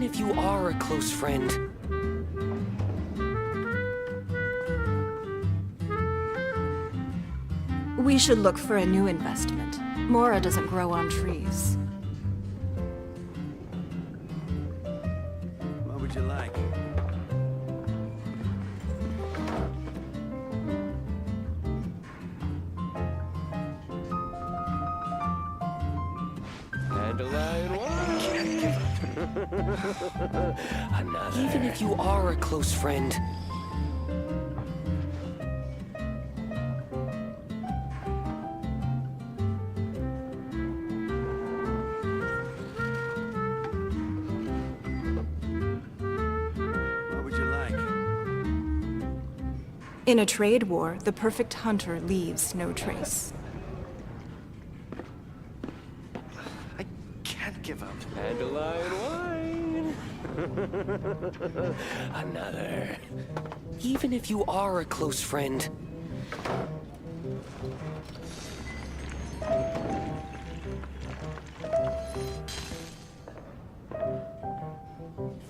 if you are a close friend. We should look for a new investment. Mora doesn't grow on trees. What would you like? Another. Even if you are a close friend. What would you like? In a trade war, the perfect hunter leaves no trace. I can't give up. Dandelion wine. Another. Even if you are a close friend.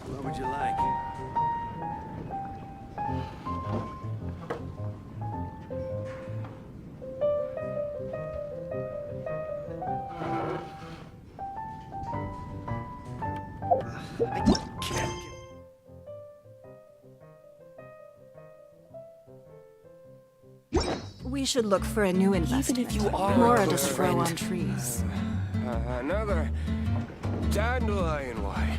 What would you like? I can't give. We should look for a new investment. Even if you are Mora a close doesn't grow friend. on trees. Another. Dandelion wine.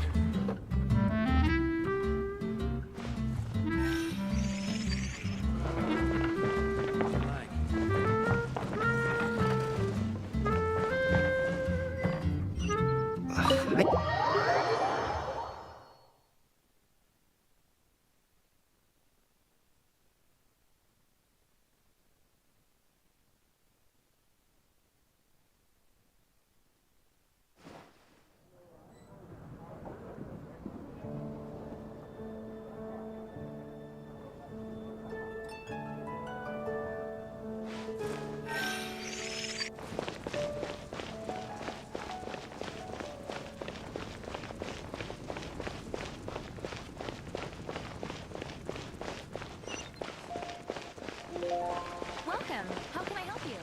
Welcome. How can I help you?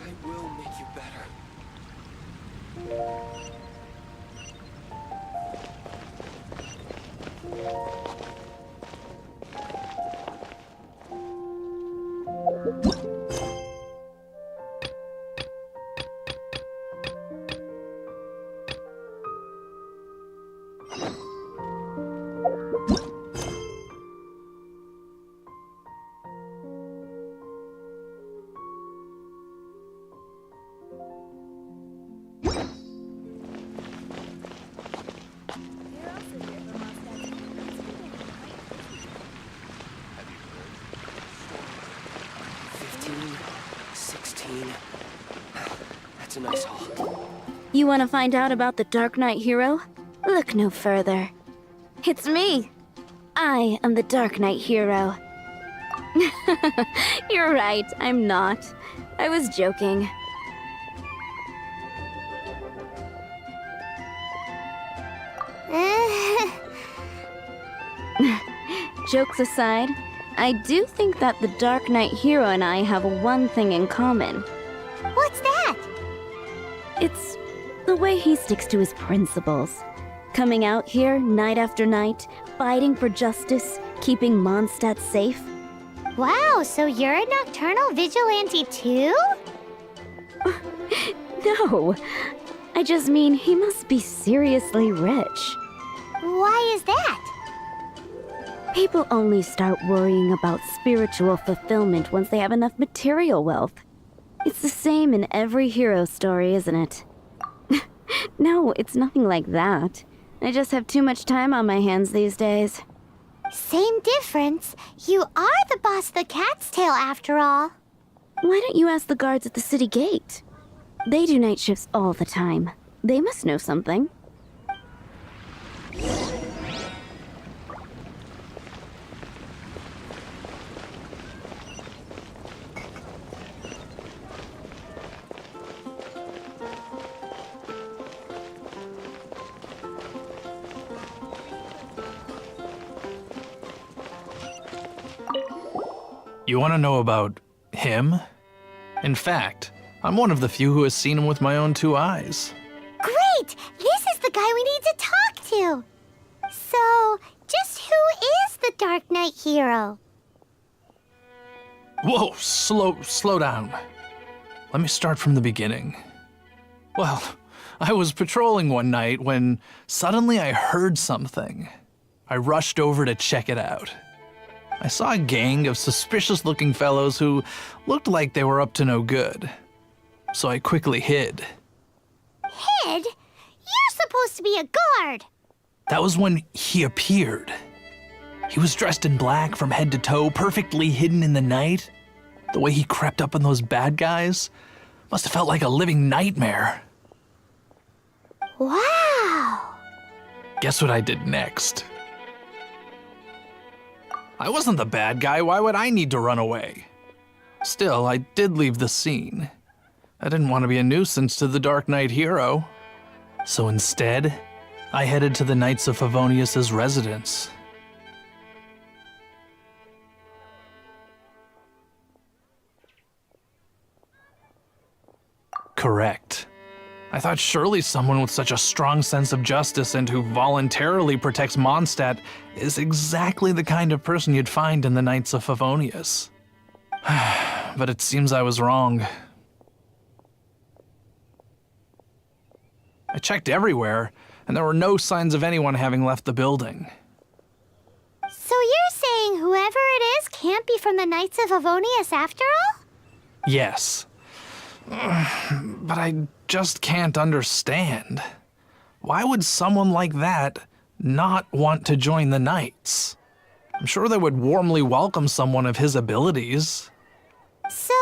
I will make you better. You're also here for Mondstadt's Have you heard? 15, 16. That's a nice haul. You want to find out about the Dark Knight hero? Look no further. It's me! I am the Dark Knight hero. You're right, I'm not. I was joking. Jokes aside, I do think that the Dark Knight hero and I have one thing in common. What's that? It's the way he sticks to his principles. Coming out here night after night, fighting for justice, keeping Mondstadt safe. Wow, so you're a nocturnal vigilante too? No, I just mean he must be seriously rich. Why is that? People only start worrying about spiritual fulfillment once they have enough material wealth. It's the same in every hero story, isn't it? No, it's nothing like that. I just have too much time on my hands these days. Same difference. You are the boss of the Cat's Tail after all. Why don't you ask the guards at the city gate? They do night shifts all the time. They must know something. You want to know about him? In fact, I'm one of the few who has seen him with my own 2 eyes. Great! This is the guy we need to talk to. So, just who is the Dark Knight hero? Whoa, slow down. Let me start from the beginning. Well, I was patrolling one night when suddenly I heard something. I rushed over to check it out. I saw a gang of suspicious-looking fellows who looked like they were up to no good. So I quickly hid. Hid? You're supposed to be a guard. That was when he appeared. He was dressed in black from head to toe, perfectly hidden in the night. The way he crept up on those bad guys must have felt like a living nightmare. Wow. Guess what I did next? I wasn't the bad guy. Why would I need to run away? Still, I did leave the scene. I didn't want to be a nuisance to the Dark Knight hero. So instead, I headed to the Knights of Favonius's residence. Correct. I thought surely someone with such a strong sense of justice and who voluntarily protects Mondstadt is exactly the kind of person you'd find in the Knights of Favonius. But it seems I was wrong. I checked everywhere, and there were no signs of anyone having left the building. So you're saying whoever it is can't be from the Knights of Favonius after all? Yes. But I just can't understand. Why would someone like that not want to join the Knights? I'm sure they would warmly welcome someone of his abilities. So,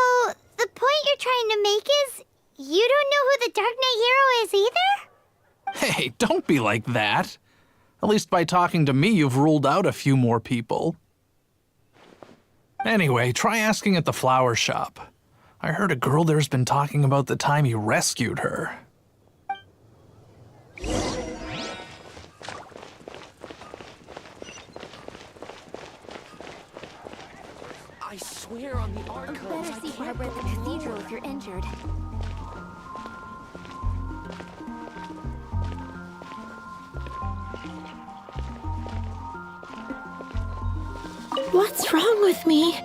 the point you're trying to make is you don't know who the Dark Knight hero is either? Hey, don't be like that. At least by talking to me, you've ruled out a few more people. Anyway, try asking at the flower shop. I heard a girl there's been talking about the time you rescued her. I swear on the archives, Better see Barbara at the cathedral if you're injured. What's wrong with me?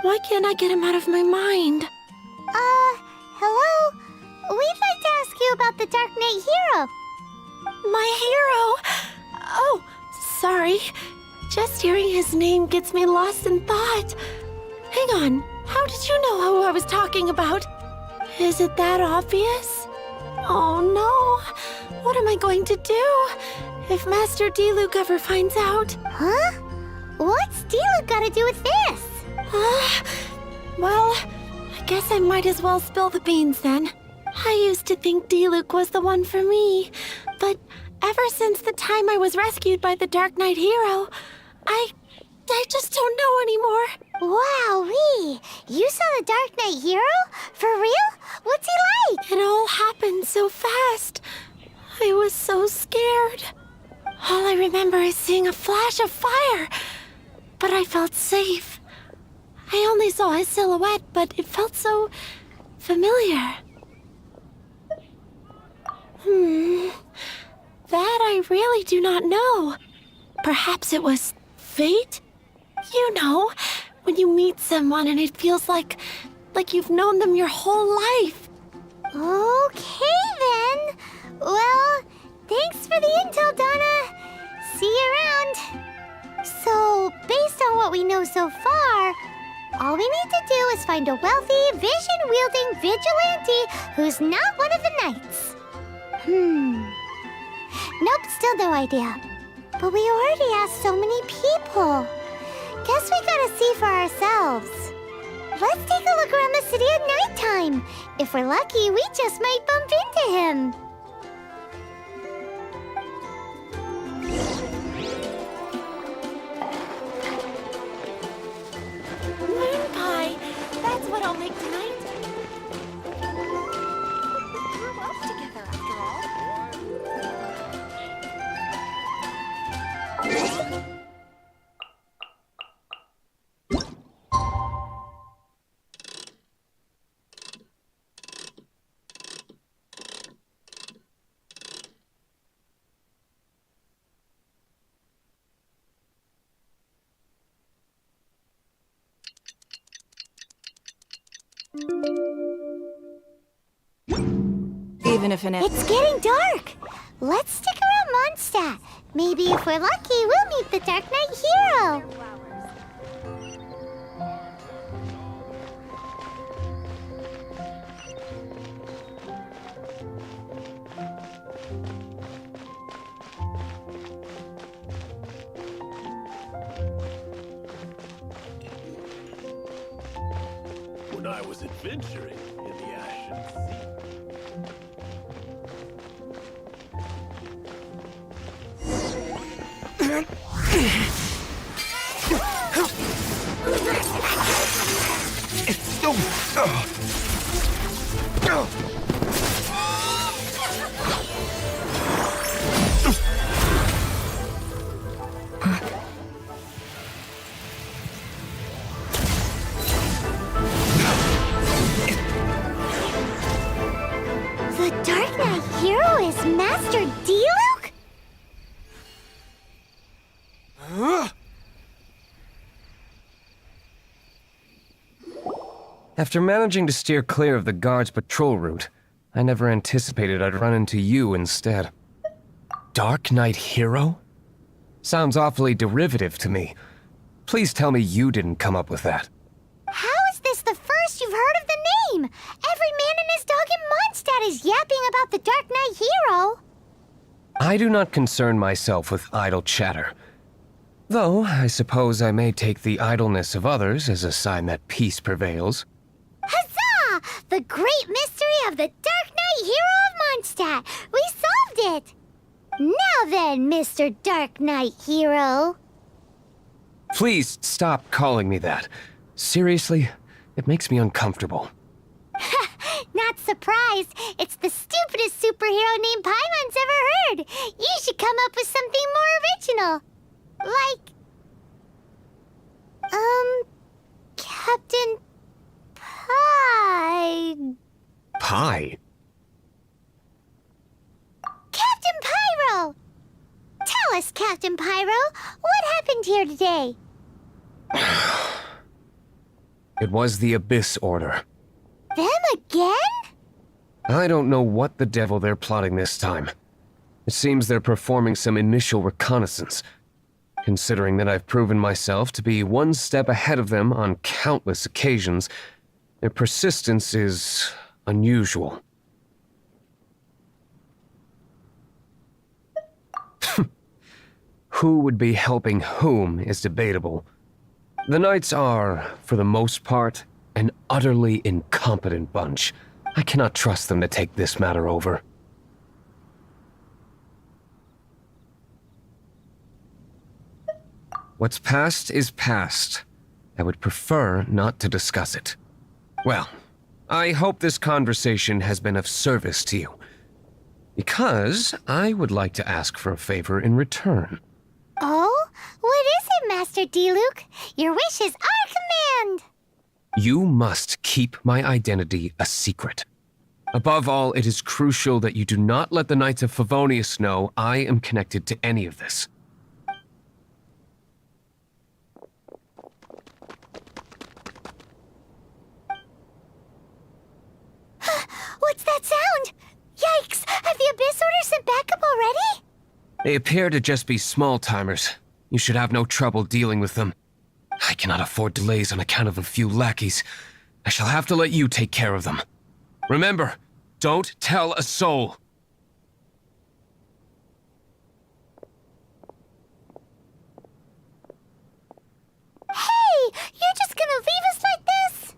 Why can't I get him out of my mind? Hello? We'd like to ask you about the Dark Knight hero. My hero! Oh, sorry. Just hearing his name gets me lost in thought. Hang on, how did you know who I was talking about? Is it that obvious? Oh no, what am I going to do if Master Diluc ever finds out? Huh? What's Diluc got to do with this? Well, I guess I might as well spill the beans then. I used to think Diluc was the one for me, but ever since the time I was rescued by the Dark Knight hero, I just don't know anymore. Wowee! You saw the Dark Knight hero? For real? What's he like? It all happened so fast. I was so scared. All I remember is seeing a flash of fire, but I felt safe. I only saw his silhouette, but it felt so familiar. That I really do not know. Perhaps it was fate? You know, when you meet someone and it feels like you've known them your whole life. Okay then. Well, thanks for the intel, Donna. See you around. So, based on what we know so far, all we need to do is find a wealthy, vision-wielding vigilante who's not one of the knights. Nope, still no idea. But we already asked so many people. Guess we gotta see for ourselves. Let's take a look around the city at nighttime. If we're lucky, we just might bump into him. Moon pie. That's what I'll make tonight. We grew up together after all. Even if It's getting dark. Let's stick around Mondstadt. Maybe if we're lucky, we'll meet the Dark Knight hero. When I was adventuring in the Ashen Sea. The Dark Knight hero is Master Diluc? After managing to steer clear of the guard's patrol route, I never anticipated I'd run into you instead. Dark Knight hero? Sounds awfully derivative to me. Please tell me you didn't come up with that. How is this the first you've heard of the name? Every man and his dog in Mondstadt is yapping about the Dark Knight hero. I do not concern myself with idle chatter. Though, I suppose I may take the idleness of others as a sign that peace prevails. Huzzah! The great mystery of the Dark Knight hero of Mondstadt. We solved it! Now then, Mr. Dark Knight hero. Please stop calling me that. Seriously, it makes me uncomfortable. Not surprised. It's the stupidest superhero name Paimon's ever heard. You should come up with something more original. Like... Captain Pie... Pie? Captain Pyro! Tell us, Captain Pyro, what happened here today? It was the Abyss Order. Them again? I don't know what the devil they're plotting this time. It seems they're performing some initial reconnaissance. Considering that I've proven myself to be one step ahead of them on countless occasions, their persistence is unusual. Who would be helping whom is debatable. The Knights are, for the most part, an utterly incompetent bunch. I cannot trust them to take this matter over. What's past is past. I would prefer not to discuss it. Well, I hope this conversation has been of service to you. Because I would like to ask for a favor in return. Oh? What is it, Master Diluc? Your wish is our command! You must keep my identity a secret. Above all, it is crucial that you do not let the Knights of Favonius know I am connected to any of this. What's that sound? Yikes! Have the Abyss Order sent backup already? They appear to just be small-timers. You should have no trouble dealing with them. I cannot afford delays on account of a few lackeys. I shall have to let you take care of them. Remember, don't tell a soul. Hey! You're just gonna leave us like this?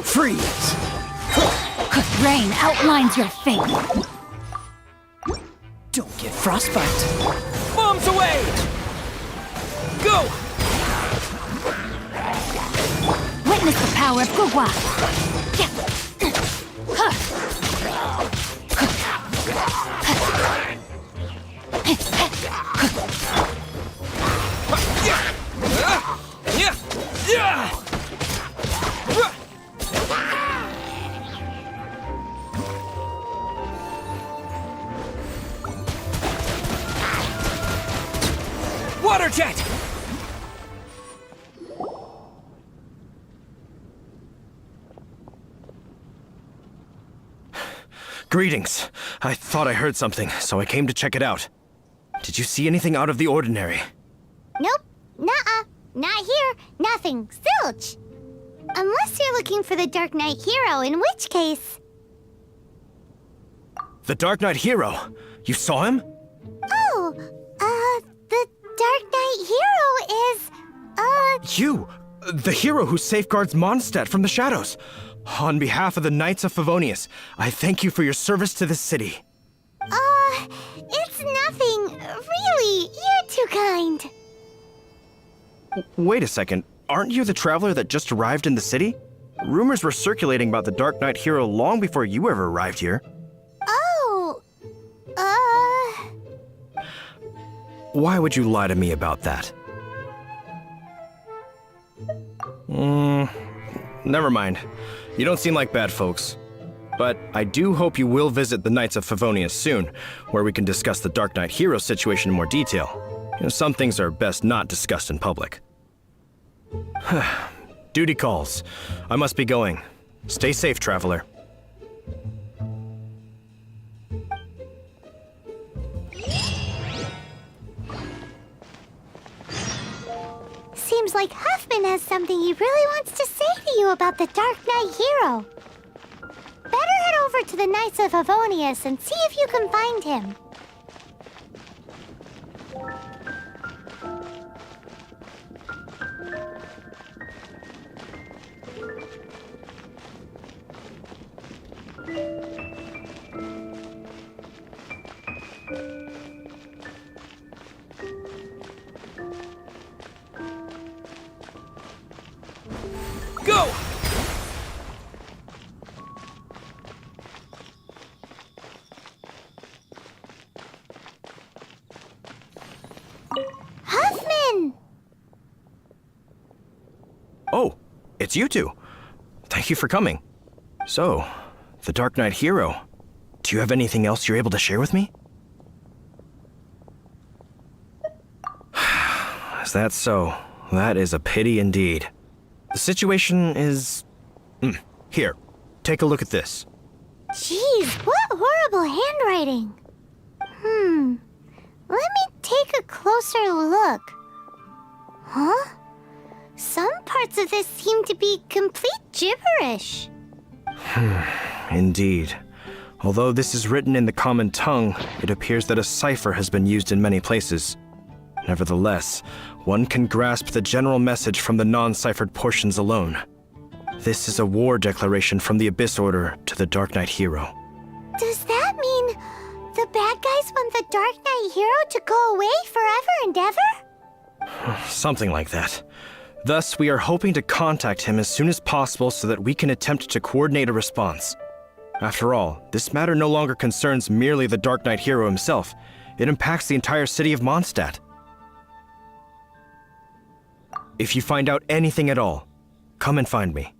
Freeze! Rain outlines your fate. Don't get frostbite. Bombs away! Go! Witness the power of Gugwa. Water jet! Greetings. I thought I heard something, so I came to check it out. Did you see anything out of the ordinary? Nope. Nuh-uh. Not here. Nothing. Zilch. Unless you're looking for the Dark Knight hero, in which case... The Dark Knight hero? You saw him? Oh, the Dark Knight hero is, You! The hero who safeguards Mondstadt from the shadows. On behalf of the Knights of Favonius, I thank you for your service to this city. It's nothing. Really, you're too kind. Wait a second. Aren't you the traveler that just arrived in the city? Rumors were circulating about the Dark Knight hero long before you ever arrived here. Oh, Why would you lie to me about that? Never mind. You don't seem like bad folks. But I do hope you will visit the Knights of Favonius soon, where we can discuss the Dark Knight hero situation in more detail. Some things are best not discussed in public. Duty calls. I must be going. Stay safe, traveler. seems like Huffman has something he really wants to say to you about the Dark Knight hero. Better head over to the Knights of Favonius and see if you can find him. Go! Huffman! Oh, it's you two. Thank you for coming. So, the Dark Knight hero. Do you have anything else you're able to share with me? Is that so? That is a pity indeed. The situation is... Here, take a look at this. Jeez, what horrible handwriting. Let me take a closer look. Huh? Some parts of this seem to be complete gibberish. Indeed. Although this is written in the common tongue, it appears that a cipher has been used in many places. Nevertheless, one can grasp the general message from the non-ciphered portions alone. This is a war declaration from the Abyss Order to the Dark Knight hero. Does that mean the bad guys want the Dark Knight hero to go away forever and ever? Something like that. Thus, we are hoping to contact him as soon as possible so that we can attempt to coordinate a response. After all, this matter no longer concerns merely the Dark Knight hero himself. It impacts the entire city of Mondstadt. If you find out anything at all, come and find me.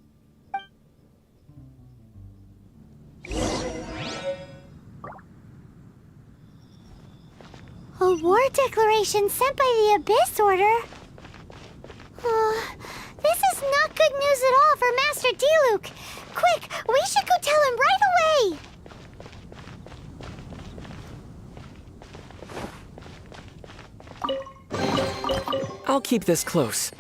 A war declaration sent by the Abyss Order? This is not good news at all for Master Diluc. Quick, we should go tell him right away! I'll keep this close.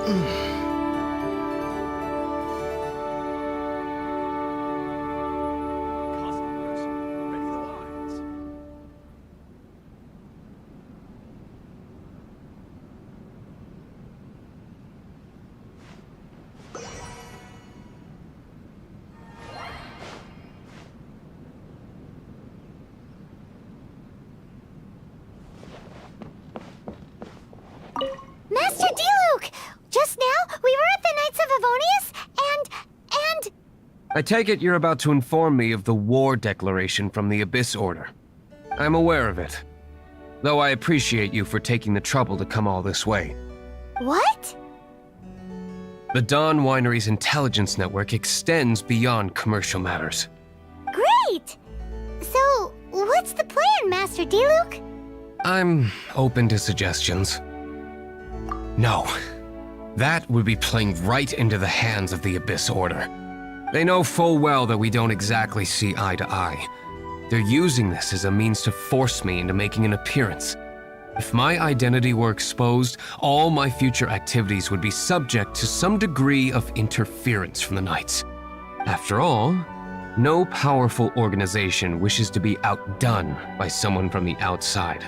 Customers, ready the wines. Master Diluc! Just now, we were at the Knights of Avonius, and... I take it you're about to inform me of the war declaration from the Abyss Order. I'm aware of it, though I appreciate you for taking the trouble to come all this way. What? The Dawn Winery's intelligence network extends beyond commercial matters. Great! So, what's the plan, Master Diluc? I'm open to suggestions. No. That would be playing right into the hands of the Abyss Order. They know full well that we don't exactly see eye to eye. They're using this as a means to force me into making an appearance. If my identity were exposed, all my future activities would be subject to some degree of interference from the Knights. After all, no powerful organization wishes to be outdone by someone from the outside.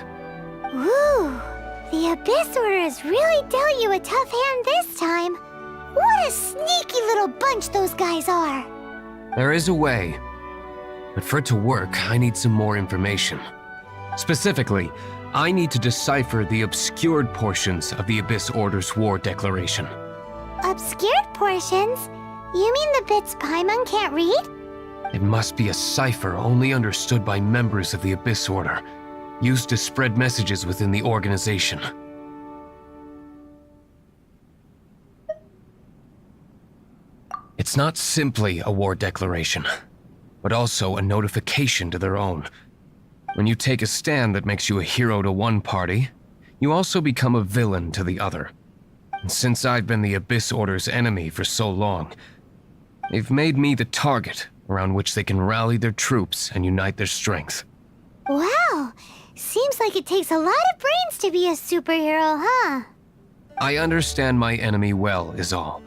Woo! The Abyss Order has really dealt you a tough hand this time. What a sneaky little bunch those guys are! There is a way, but for it to work, I need some more information. Specifically, I need to decipher the obscured portions of the Abyss Order's war declaration. Obscured portions? You mean the bits Paimon can't read? It must be a cipher only understood by members of the Abyss Order, used to spread messages within the organization. It's not simply a war declaration, but also a notification to their own. When you take a stand that makes you a hero to one party, you also become a villain to the other. And since I've been the Abyss Order's enemy for so long, they've made me the target around which they can rally their troops and unite their strength. Wow! Seems like it takes a lot of brains to be a superhero, huh? I understand my enemy well, is all.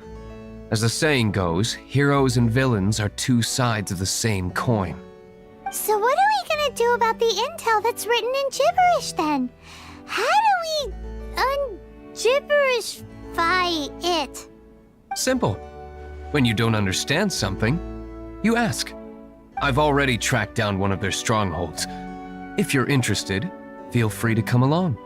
As the saying goes, heroes and villains are two sides of the same coin. So what are we gonna do about the intel that's written in gibberish then? How do we un-gibberishify it? Simple. When you don't understand something, you ask. I've already tracked down one of their strongholds. If you're interested, feel free to come along.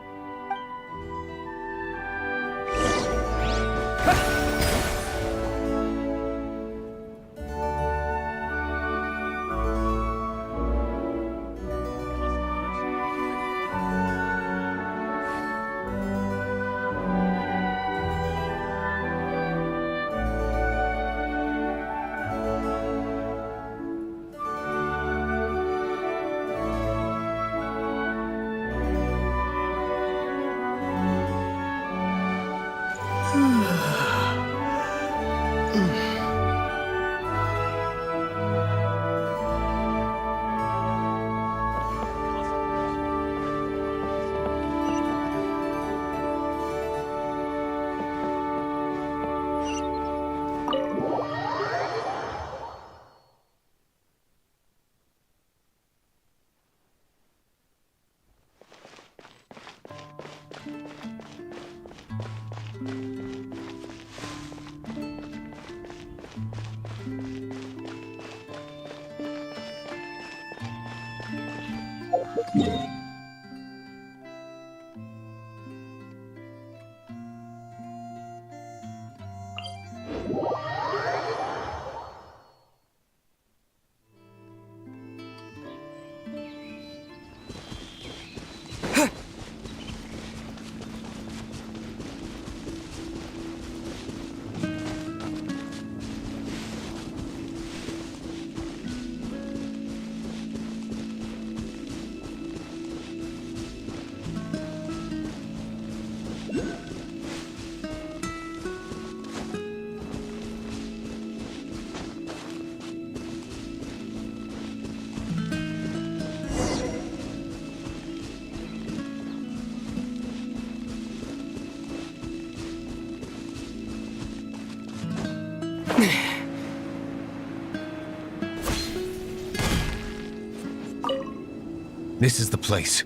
This is the place.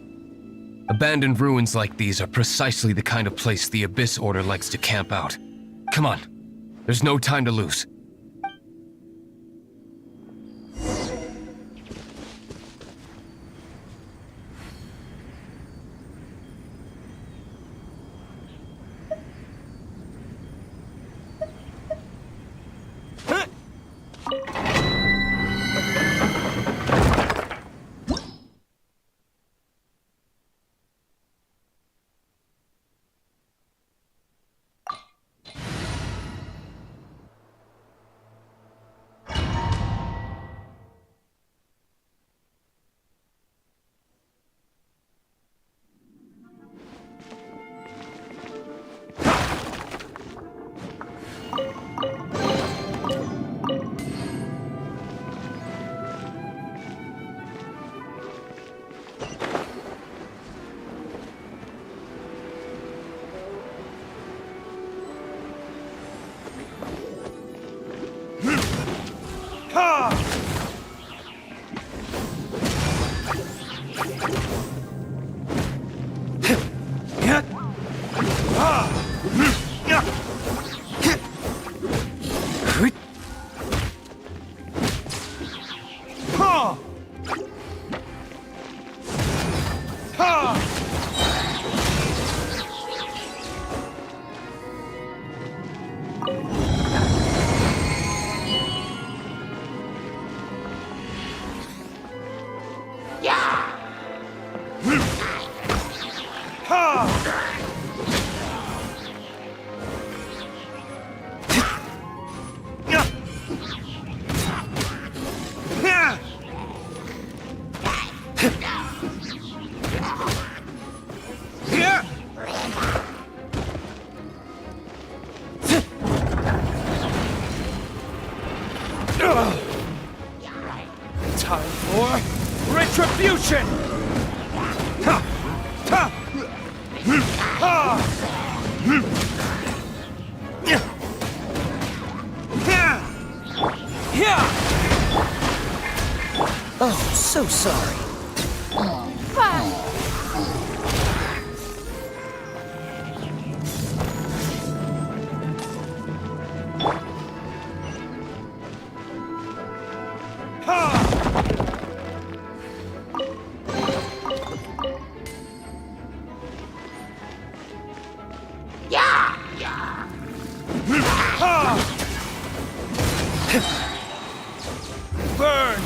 Abandoned ruins like these are precisely the kind of place the Abyss Order likes to camp out. Come on. There's no time to lose. Time for retribution! Ha! Ha! Ha! Oh, so sorry. Burn!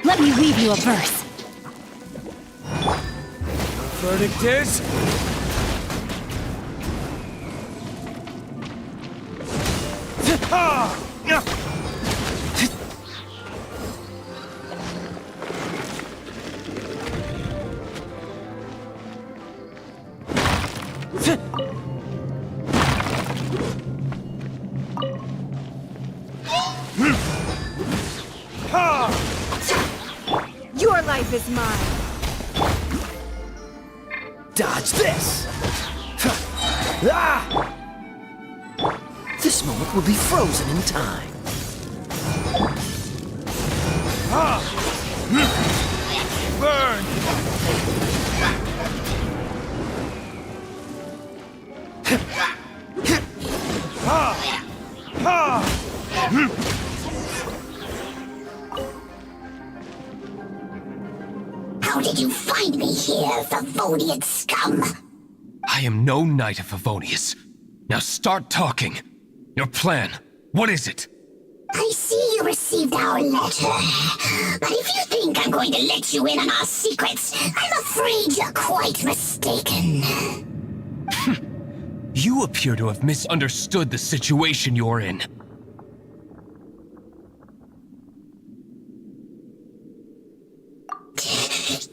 Let me read you a verse. Verdict is... Your life is mine. Dodge this! This moment will be frozen in time. did you find me here, Favonian scum? I am no knight of Favonius. Now start talking. Your plan, what is it? I see you received our letter. But if you think I'm going to let you in on our secrets, I'm afraid you're quite mistaken. You appear to have misunderstood the situation you're in.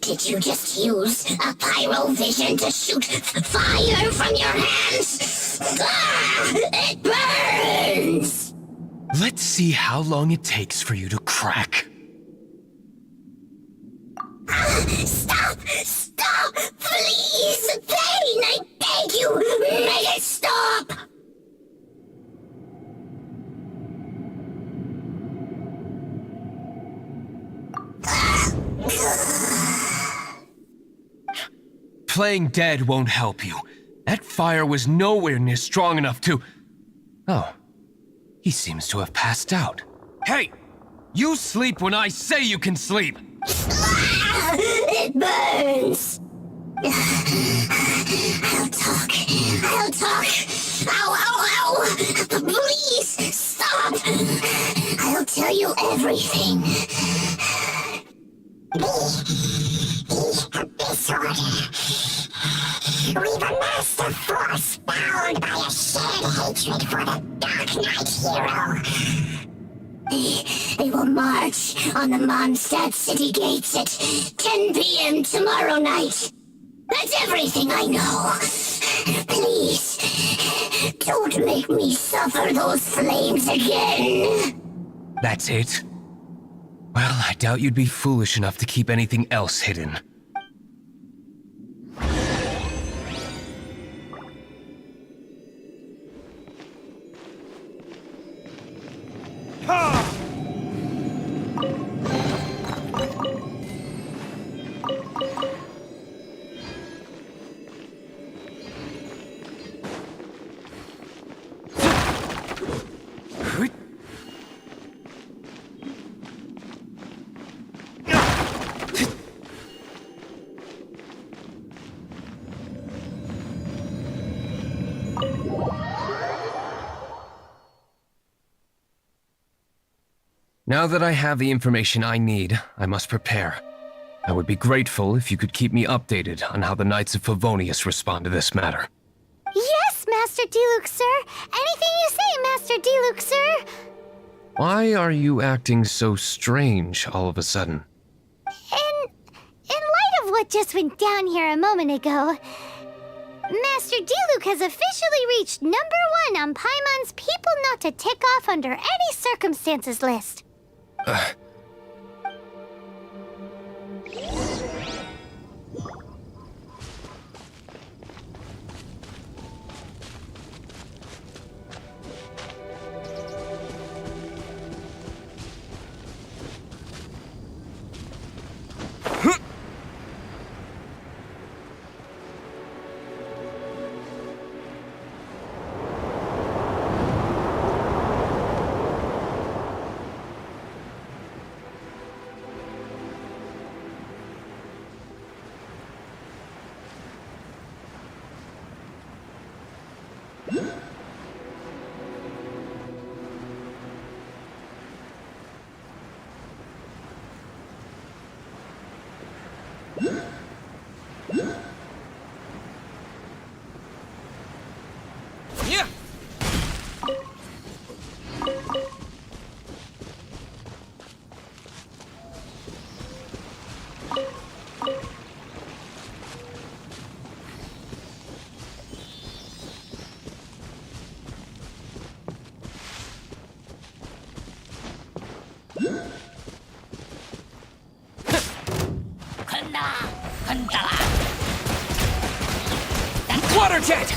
Did you just use a pyrovision to shoot fire from your hands? Ah, it burns! Let's see how long it takes for you to crack. Stop! Stop! Please! Pain! I beg you! Make it stop! Playing dead won't help you. That fire was nowhere near strong enough to... Oh. He seems to have passed out. Hey! You sleep when I say you can sleep! It burns! I'll talk. I'll talk. Ow, ow, ow! Please, stop! I'll tell you everything. Disorder. We've amassed a force bound by a shared hatred for the Dark Knight hero. They will march on the Mondstadt city gates at 10 p.m. tomorrow night. That's everything I know. Please, don't make me suffer those flames again. That's it? Well, I doubt you'd be foolish enough to keep anything else hidden. Now that I have the information I need, I must prepare. I would be grateful if you could keep me updated on how the Knights of Favonius respond to this matter. Yes, Master Diluc, sir. Anything you say, Master Diluc, sir. Why are you acting so strange all of a sudden? In light of what just went down here a moment ago, Master Diluc has officially reached #1 on Paimon's people not to tick off under any circumstances list. Water jet!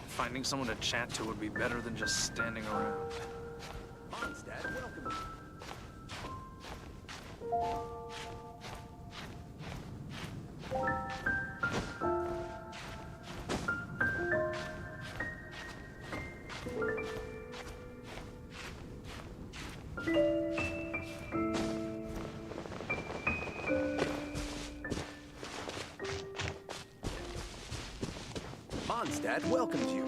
Finding someone to chat to would be better than just standing around. Mondstadt, welcome. Mondstadt welcomes you.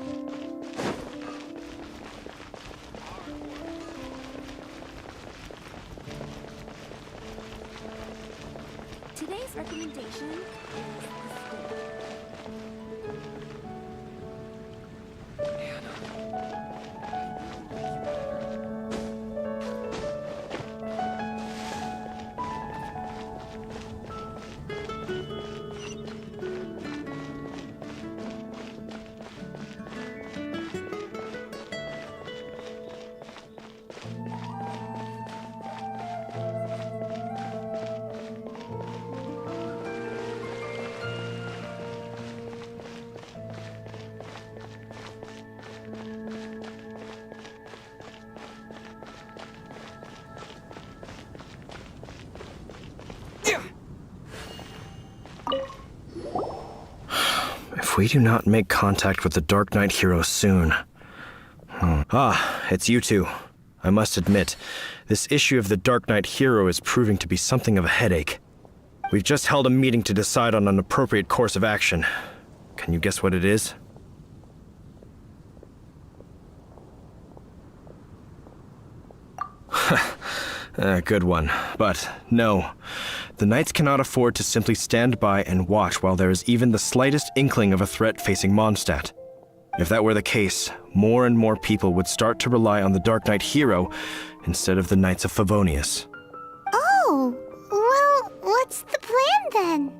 Today's recommendation is If we do not make contact with the Dark Knight hero soon... Ah, it's you two. I must admit, this issue of the Dark Knight hero is proving to be something of a headache. We've just held a meeting to decide on an appropriate course of action. Can you guess what it is? Good one. But no, the Knights cannot afford to simply stand by and watch while there is even the slightest inkling of a threat facing Mondstadt. If that were the case, more and more people would start to rely on the Dark Knight hero instead of the Knights of Favonius. Oh, well, what's the plan then?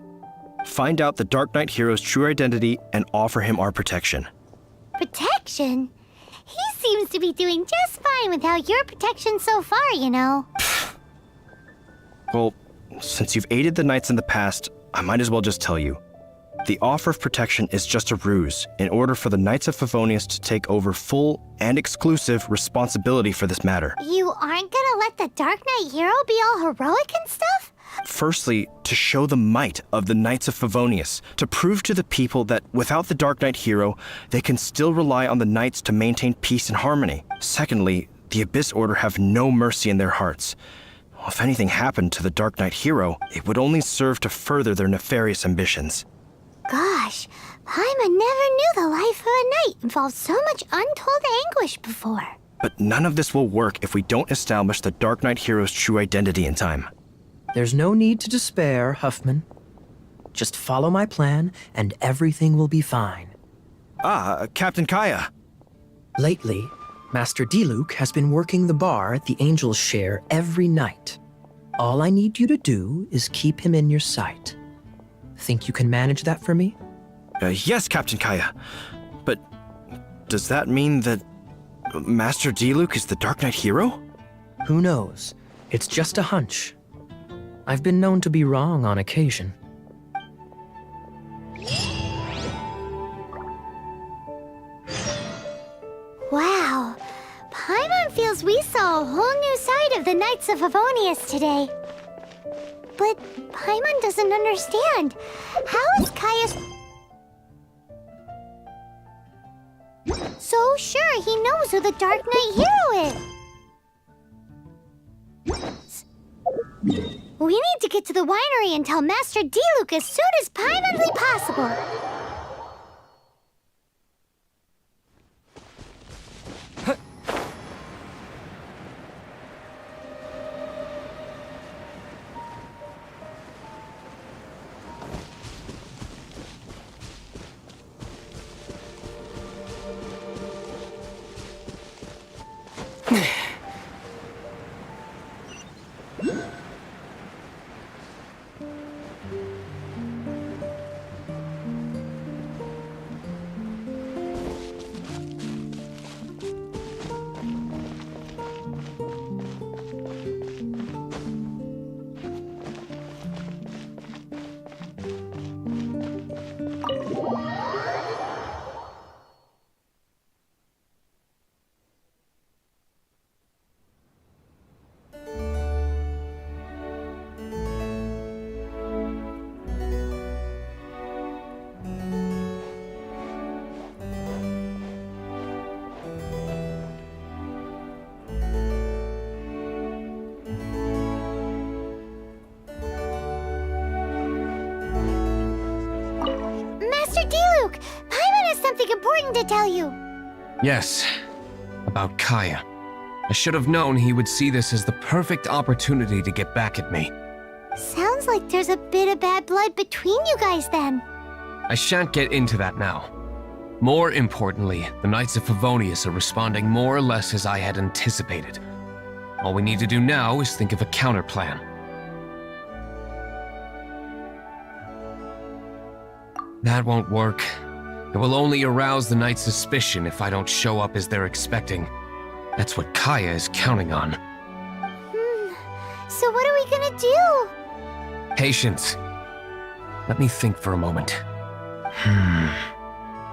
Find out the Dark Knight hero's true identity and offer him our protection. Protection? He seems to be doing just fine without your protection so far, you know. Well, since you've aided the Knights in the past, I might as well just tell you. The offer of protection is just a ruse in order for the Knights of Favonius to take over full and exclusive responsibility for this matter. You aren't gonna let the Dark Knight hero be all heroic and stuff? Firstly, to show the might of the Knights of Favonius, to prove to the people that without the Dark Knight hero, they can still rely on the Knights to maintain peace and harmony. Secondly, the Abyss Order have no mercy in their hearts. If anything happened to the Dark Knight hero, it would only serve to further their nefarious ambitions. Gosh, Paimon never knew the life of a knight involved so much untold anguish before. But none of this will work if we don't establish the Dark Knight hero's true identity in time. There's no need to despair, Huffman. Just follow my plan, and everything will be fine. Captain Kaya. Lately, Master D-Luke has been working the bar at the Angel's Share every night. All I need you to do is keep him in your sight. Think you can manage that for me? Yes, Captain Kaya. But does that mean that Master D-Luke is the Dark Knight hero? Who knows? It's just a hunch. I've been known to be wrong on occasion. Wow, Paimon feels we saw a whole new side of the Knights of Favonius today. But Paimon doesn't understand. How is Kaya's so sure he knows who the Dark Knight hero is? We need to get to the winery and tell Master D-Luke as soon as Paimonly possible. something important to tell you. Yes, about Kaya. I should have known he would see this as the perfect opportunity to get back at me. Sounds like there's a bit of bad blood between you guys then. I shan't get into that now. More importantly, the Knights of Favonius are responding more or less as I had anticipated. All we need to do now is think of a counterplan. That won't work. It will only arouse the Knights' suspicion if I don't show up as they're expecting. That's what Kaya is counting on. So what are we gonna do? Patience. Let me think for a moment.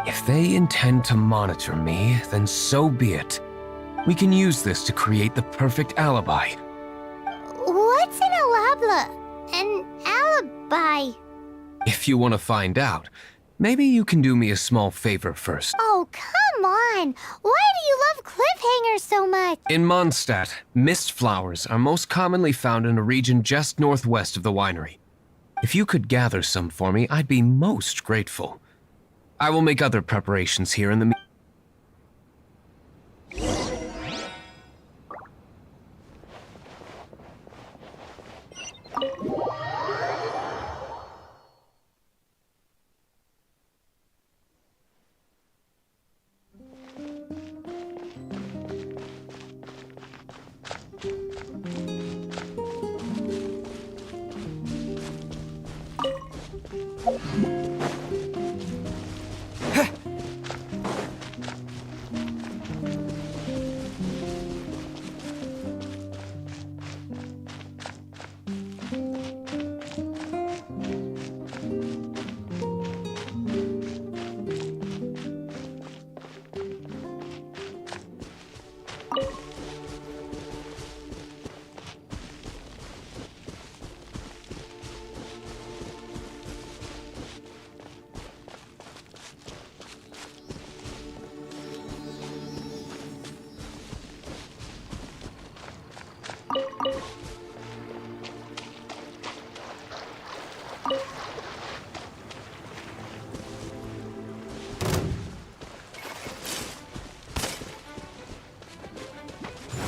If they intend to monitor me, then so be it. We can use this to create the perfect alibi. What's an alabla? An alibi? If you want to find out, maybe you can do me a small favor first. Oh, come on! Why do you love cliffhangers so much? In Mondstadt, mist flowers are most commonly found in a region just northwest of the winery. If you could gather some for me, I'd be most grateful. I will make other preparations here in the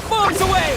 Bombs away!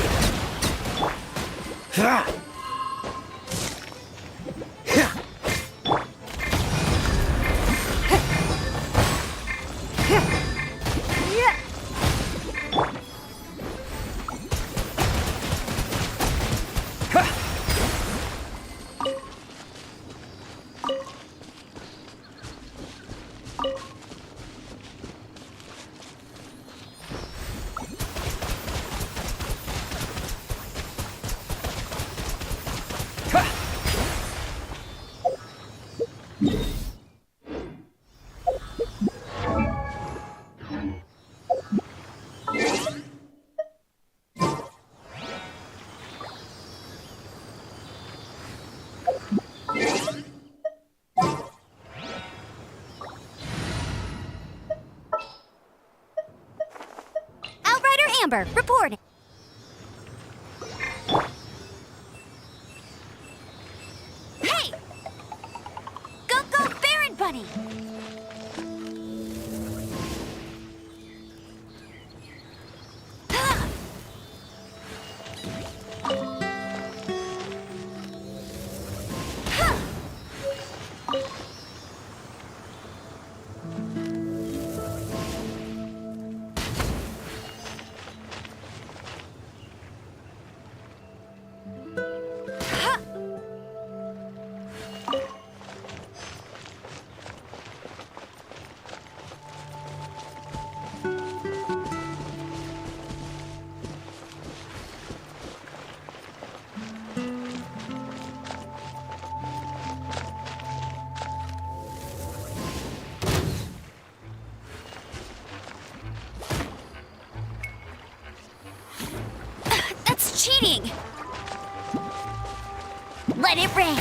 Amber, reporting. Hey! Go, Baron Bunny! Cheating! Let it rain!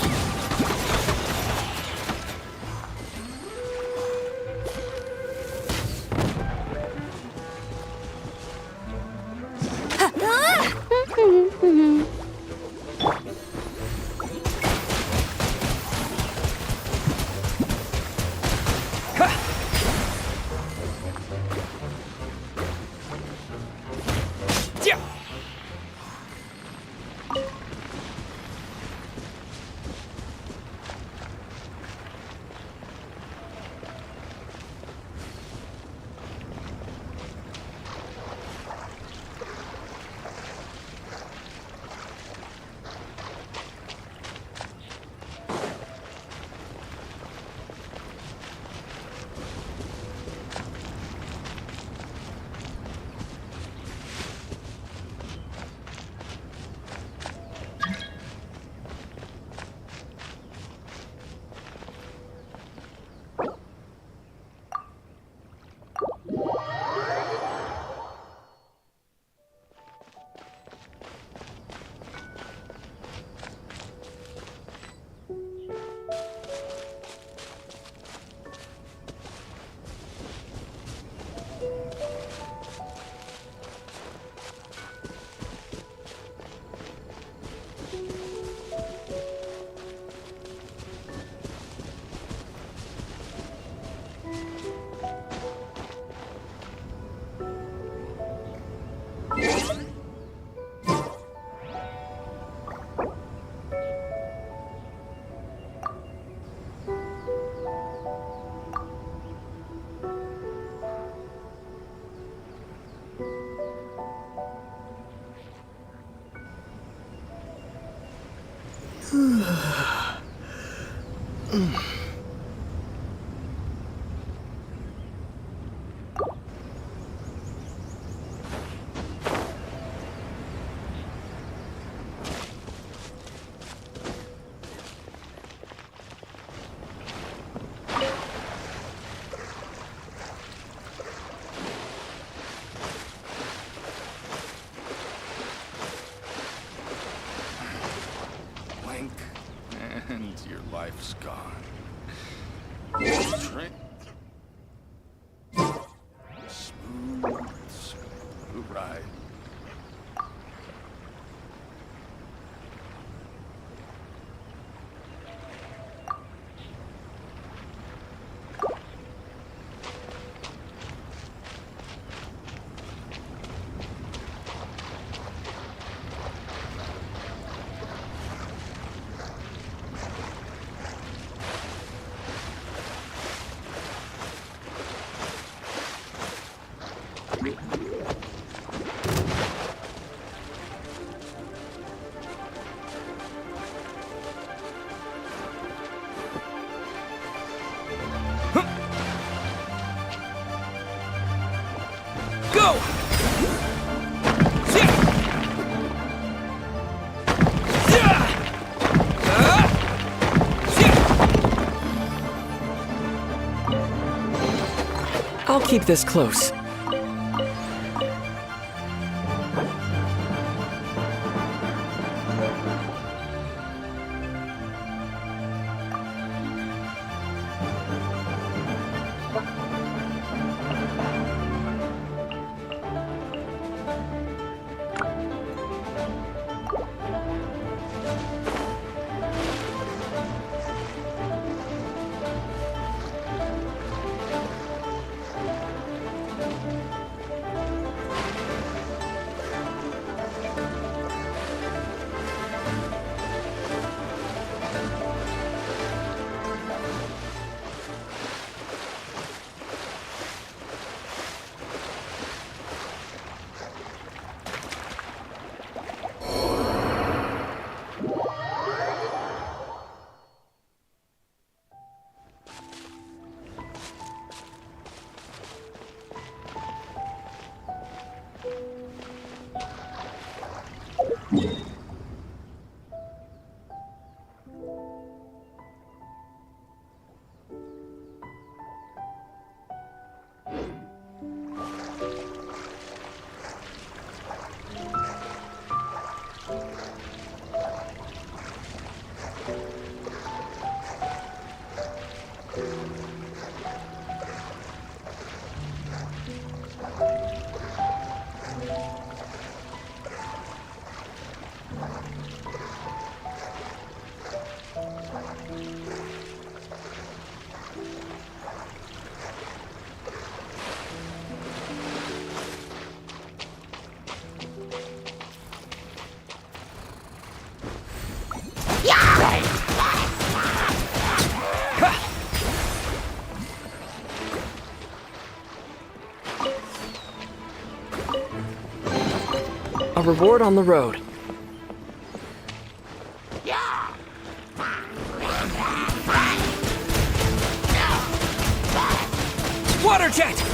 wolf's gone. Smooth ride. Go! I'll keep this close. A reward on the road. Water jet!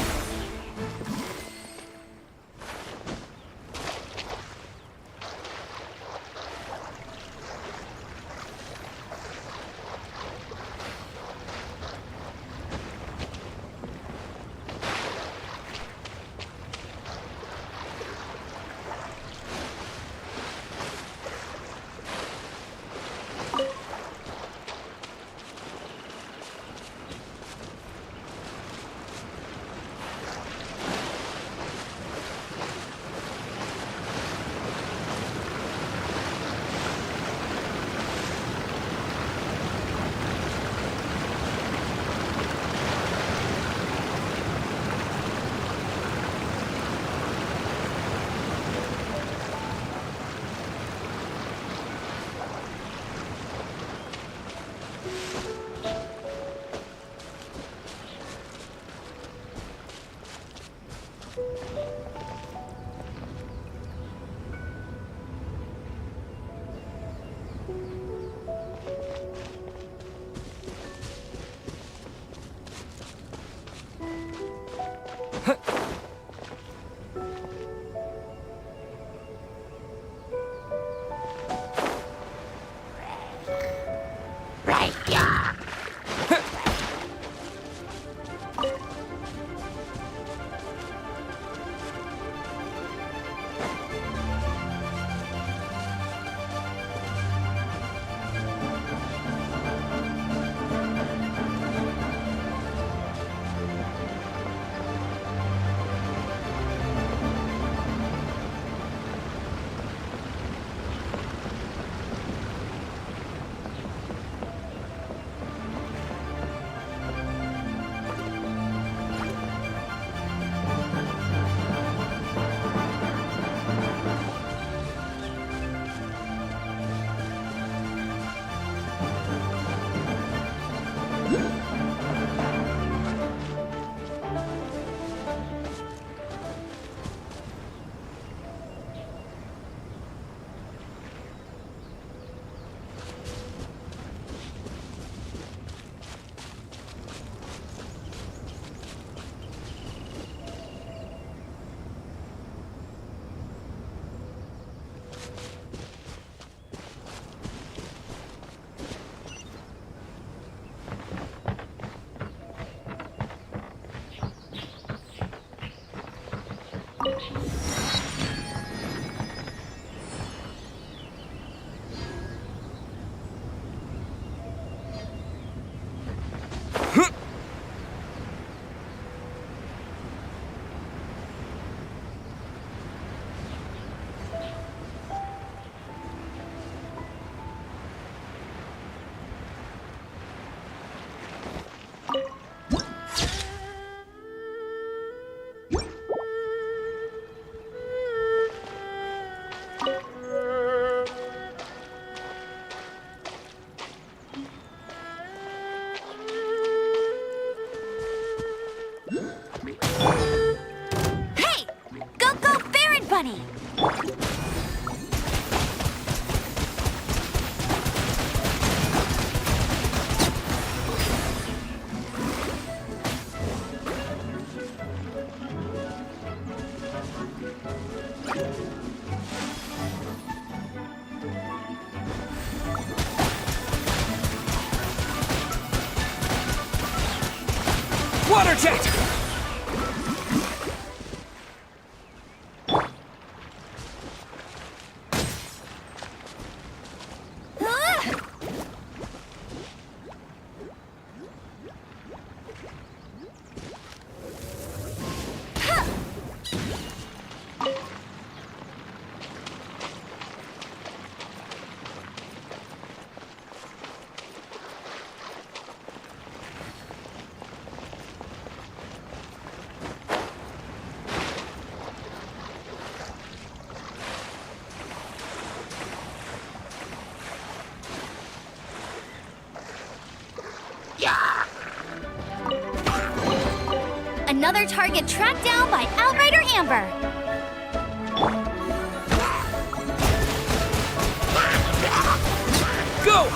Hey! Go, go, Ferret Bunny! Water jet! Another target tracked down by Outrider Amber. Go!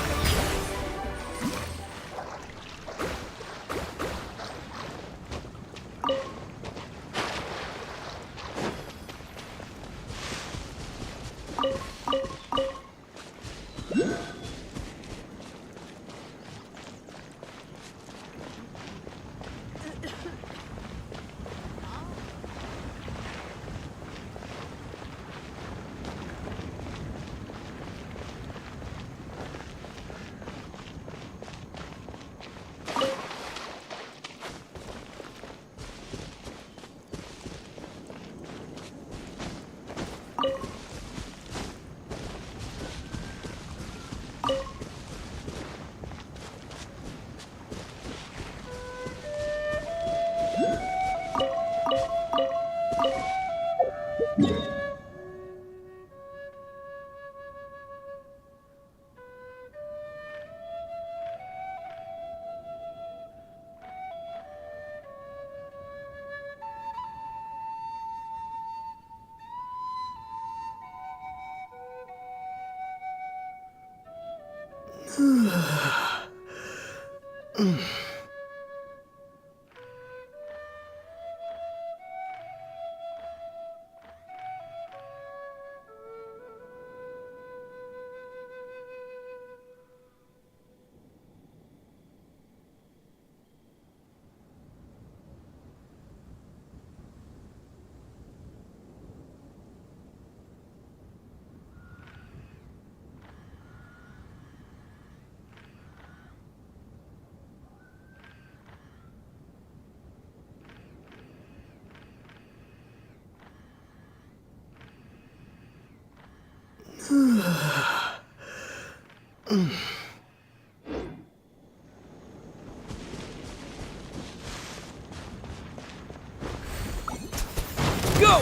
Go!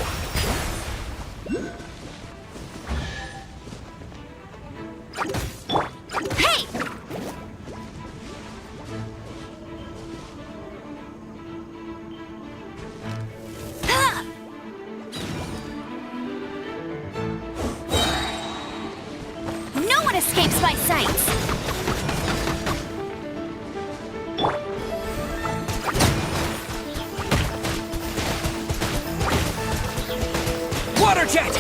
Hey! Ah! No one escapes my sights! Water jet!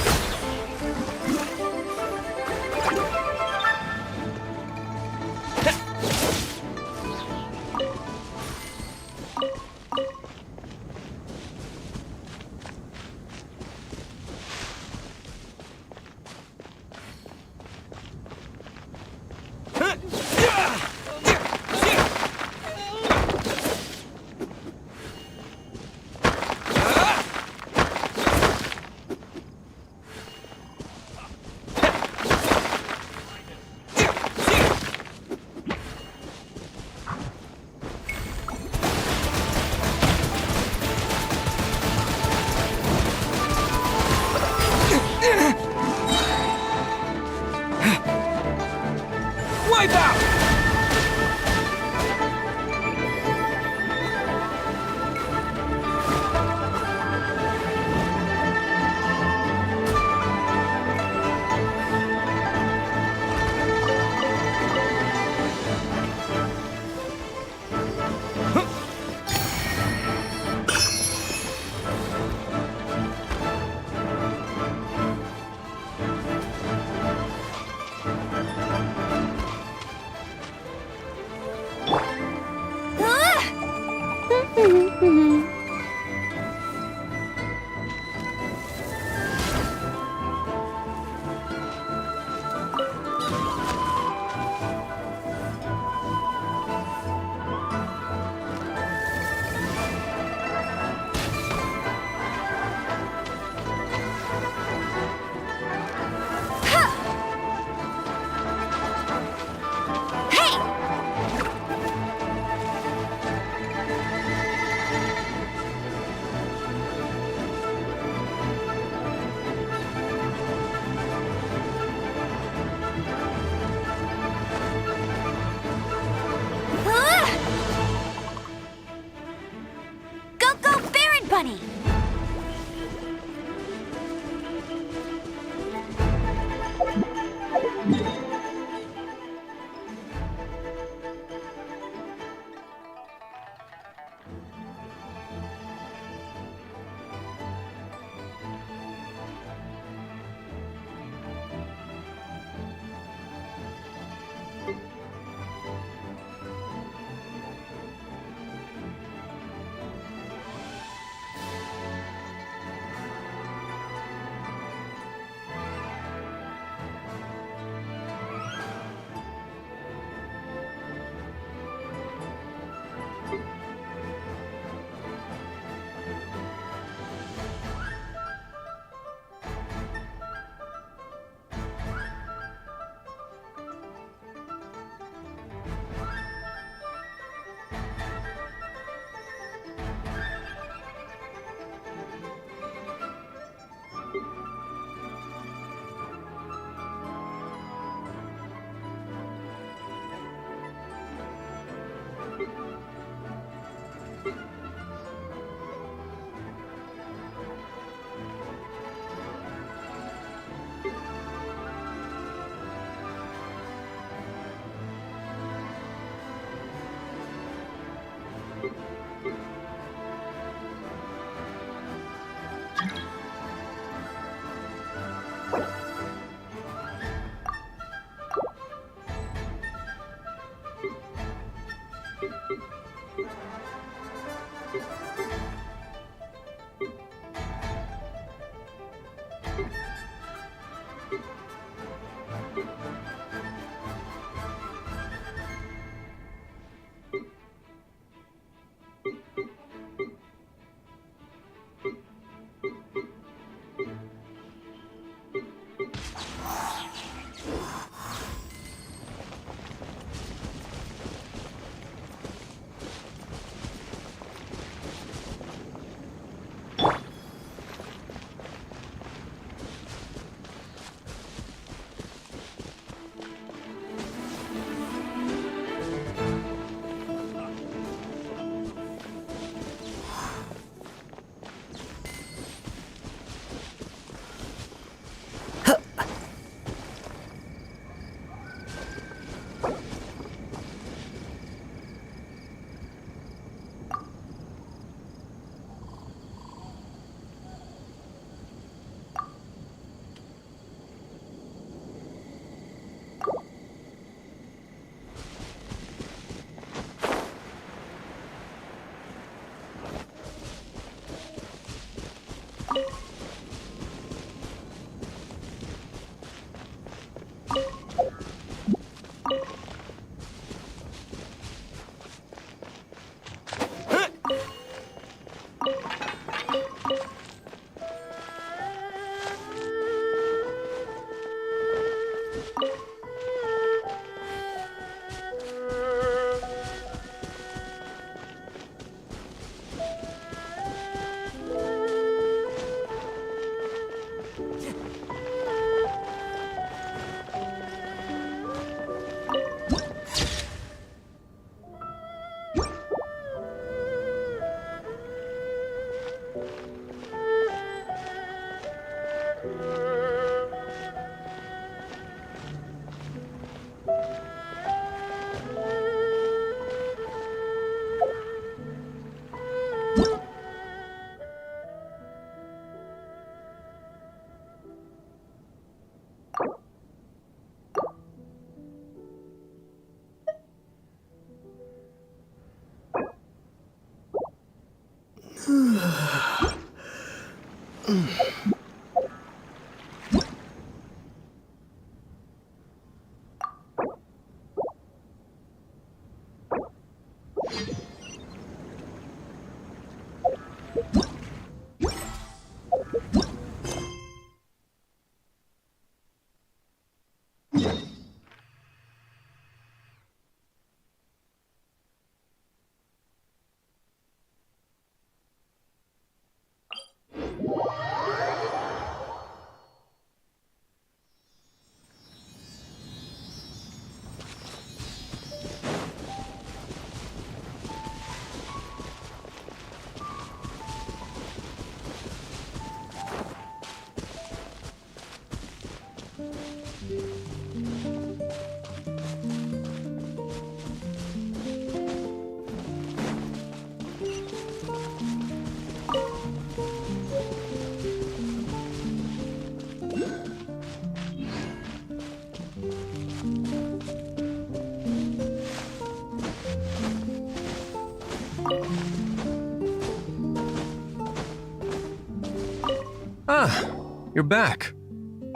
Ah, you're back.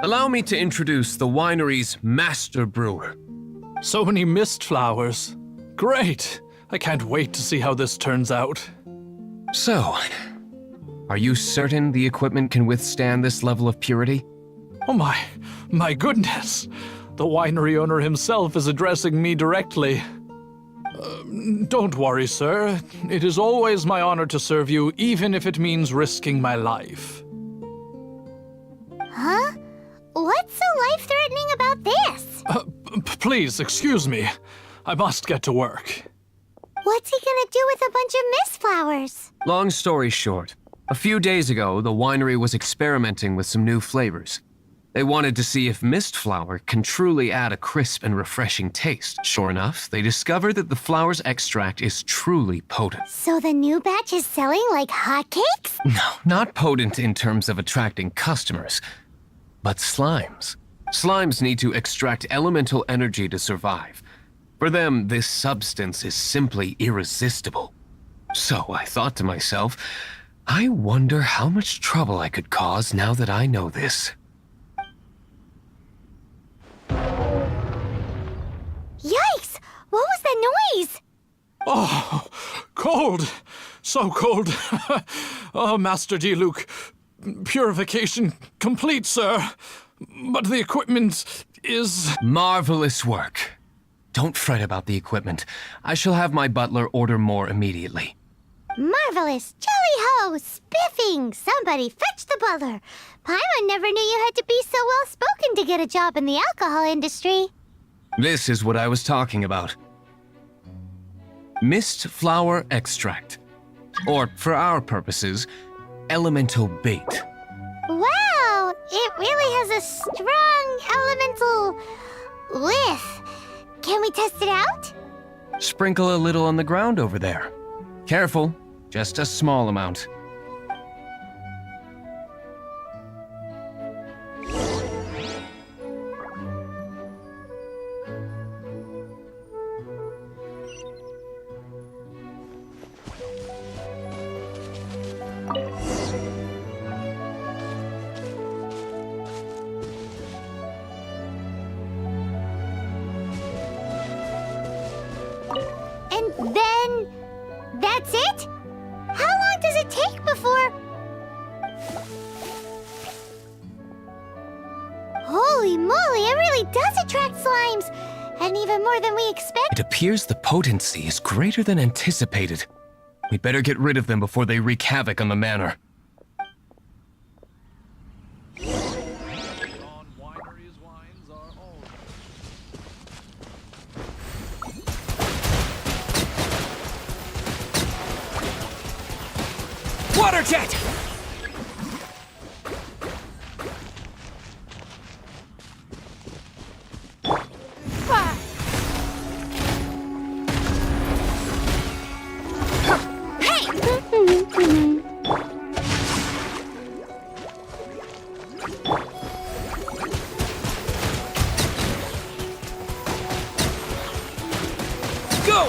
Allow me to introduce the winery's master brewer. So many mist flowers. Great! I can't wait to see how this turns out. So, are you certain the equipment can withstand this level of purity? Oh my goodness! The winery owner himself is addressing me directly. Don't worry, sir. It is always my honor to serve you, even if it means risking my life. Huh? What's so life-threatening about this? Please, excuse me. I must get to work. What's he gonna do with a bunch of mist flowers? Long story short, a few days ago, the winery was experimenting with some new flavors. They wanted to see if mist flower can truly add a crisp and refreshing taste. Sure enough, they discovered that the flower's extract is truly potent. So the new batch is selling like hotcakes? No, not potent in terms of attracting customers, but slimes. Slimes need to extract elemental energy to survive. For them, this substance is simply irresistible. So I thought to myself, I wonder how much trouble I could cause now that I know this. Yikes! What was that noise? Oh, cold! So cold! Oh, Master Diluc, purification complete, sir. But the equipment is... Marvelous work. Don't fret about the equipment. I shall have my butler order more immediately. Marvelous! Jolly-ho! Spiffing! Somebody fetch the butler! Paimon never knew you had to be so well-spoken to get a job in the alcohol industry. This is what I was talking about. Mist flower extract. Or, for our purposes, elemental bait. Wow! It really has a strong elemental whiff. Can we test it out? Sprinkle a little on the ground over there. Careful, just a small amount. And then... that's it? How long does it take before... Holy moly, it really does attract slimes! And even more than we expect. It appears the potency is greater than anticipated. We'd better get rid of them before they wreak havoc on the manor. Water jet! Go!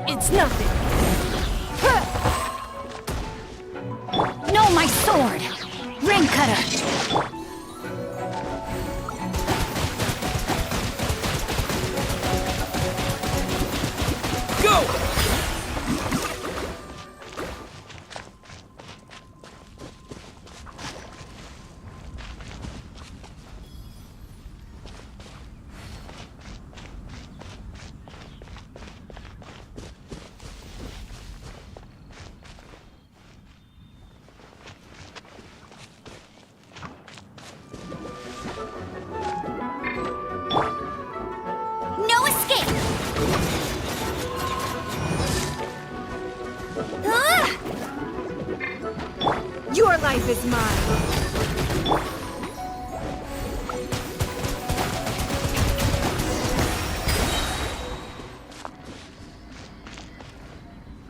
It's nothing. No, my sword! Ring cutter! Go! No escape! Your life is mine.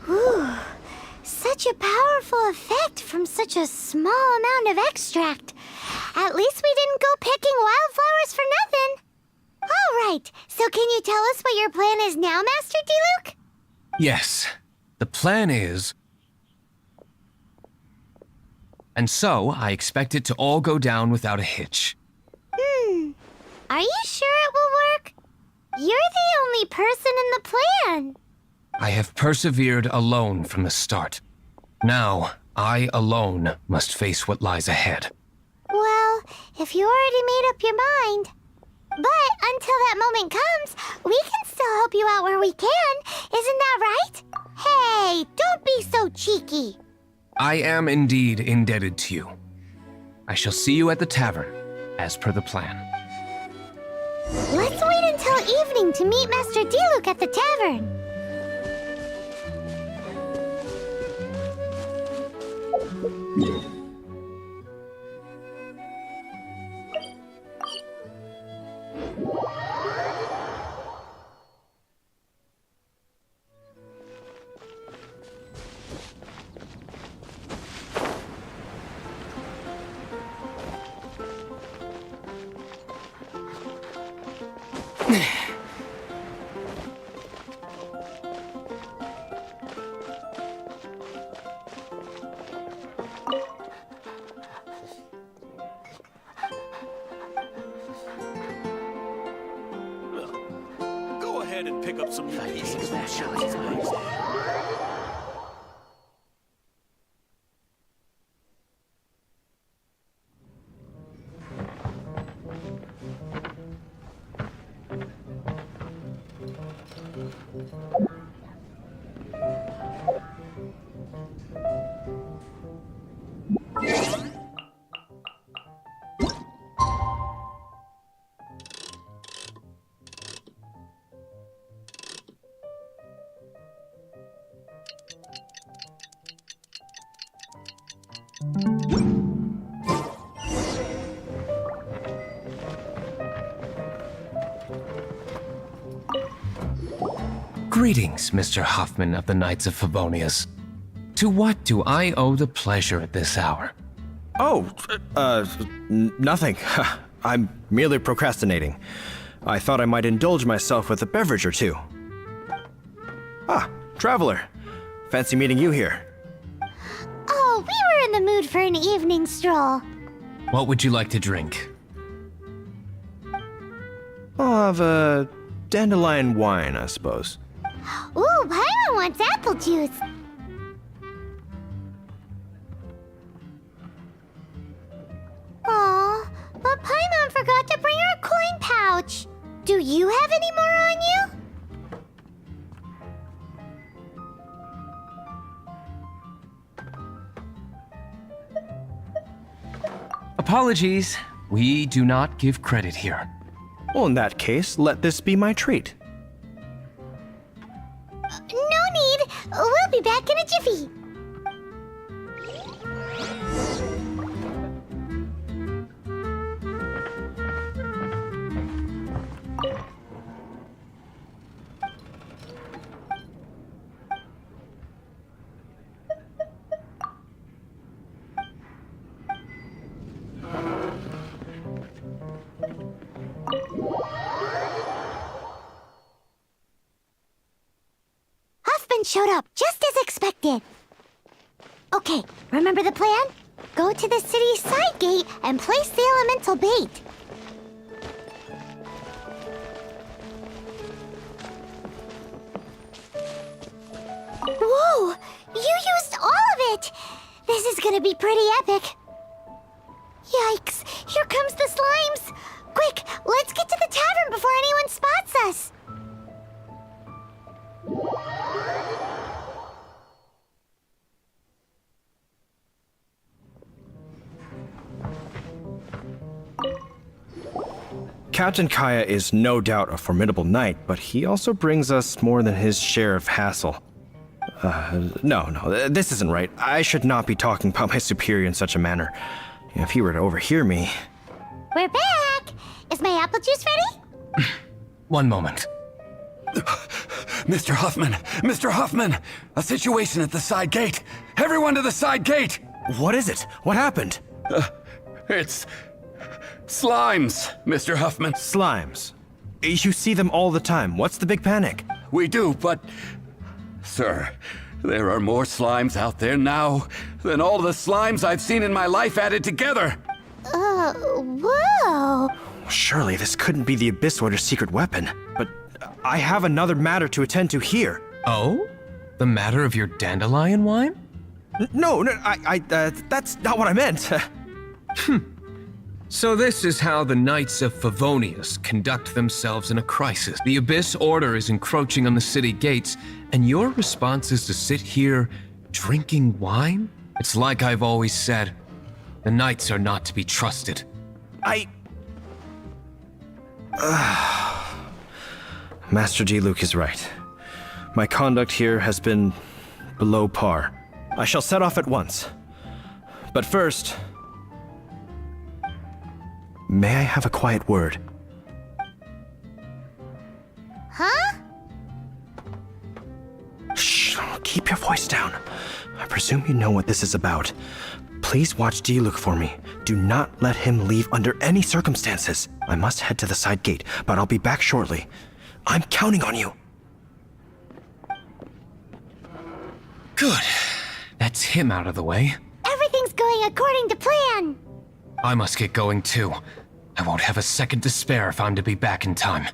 Whew. Such a powerful effect from such a small amount of extract. At least we didn't go picking wildflowers for nothing. All right, so can you tell us what your plan is now, Master Diluc? Yes, the plan is... And so, I expect it to all go down without a hitch. Are you sure it will work? You're the only person in the plan. I have persevered alone from the start. Now, I alone must face what lies ahead. Well, if you already made up your mind. But until that moment comes, we can still help you out where we can. Isn't that right? Hey, don't be so cheeky. I am indeed indebted to you. I shall see you at the tavern, as per the plan. Let's wait until evening to meet Master Diluc at the tavern. Go ahead and pick up some new pieces. Greetings, Mr. Hoffman of the Knights of Favonius. To what do I owe the pleasure at this hour? Oh, nothing. I'm merely procrastinating. I thought I might indulge myself with a beverage or two. Ah, traveler. Fancy meeting you here. Oh, we were in the mood for an evening stroll. What would you like to drink? I'll have a dandelion wine, I suppose. Ooh, Paimon wants apple juice. Aw, but Paimon forgot to bring her coin pouch. Do you have any more on you? Apologies. We do not give credit here. Well, in that case, let this be my treat. No need. We'll be back in a jiffy. Showed up just as expected. Okay, remember the plan? Go to the city's side gate and place the elemental bait. Whoa! You used all of it! This is gonna be pretty epic. Yikes! Here comes the slimes! Quick, let's get to the tavern before anyone spots us! Captain Kaya is no doubt a formidable knight, but he also brings us more than his share of hassle. No, this isn't right. I should not be talking about my superior in such a manner. If he were to overhear me... We're back! Is my apple juice ready? One moment. Mr. Huffman! Mr. Huffman! A situation at the side gate! Everyone to the side gate! What is it? What happened? It's... slimes, Mr. Huffman. Slimes? You see them all the time. What's the big panic? We do, but... Sir, there are more slimes out there now than all the slimes I've seen in my life added together! Whoa! Surely this couldn't be the Abyss Order's secret weapon. But I have another matter to attend to here. Oh? The matter of your dandelion wine? No, that's not what I meant. So this is how the Knights of Favonius conduct themselves in a crisis. The Abyss Order is encroaching on the city gates, and your response is to sit here drinking wine? It's like I've always said, the Knights are not to be trusted. Master Diluc is right. My conduct here has been below par. I shall set off at once. But first... may I have a quiet word? Huh? Shh, keep your voice down. I presume you know what this is about. Please watch Diluc for me. Do not let him leave under any circumstances. I must head to the side gate, but I'll be back shortly. I'm counting on you. Good. That's him out of the way. Everything's going according to plan. I must get going too. I won't have a second to spare if I'm to be back in time.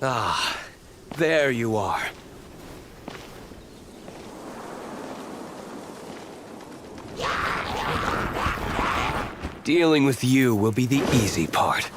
Ah, there you are. Dealing with you will be the easy part.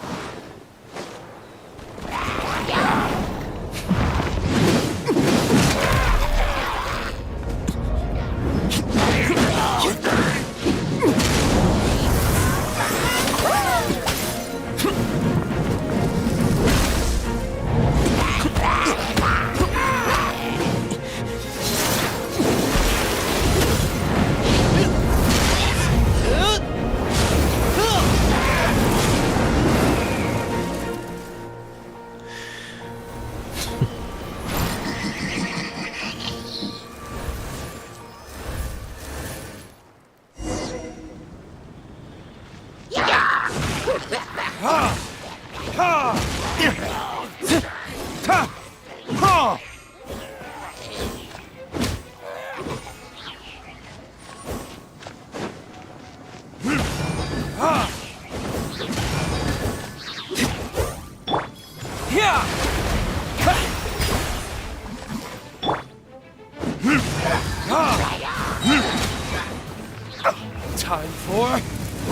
Time for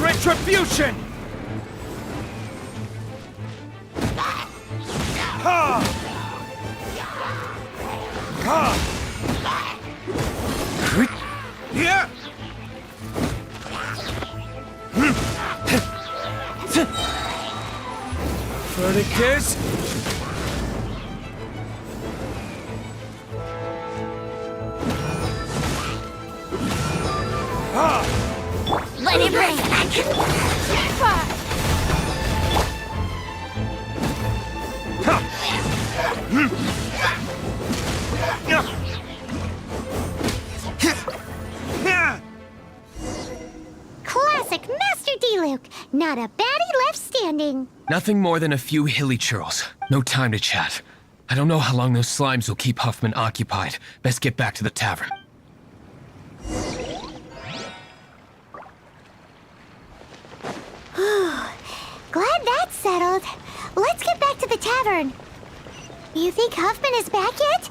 retribution! Yeah! Verdict is... Let it rain! Classic Master D-Luke. Not a baddie left standing. Nothing more than a few hilly churls. No time to chat. I don't know how long those slimes will keep Huffman occupied. Best get back to the tavern. Glad that's settled. Let's get back to the tavern. You think Huffman is back yet?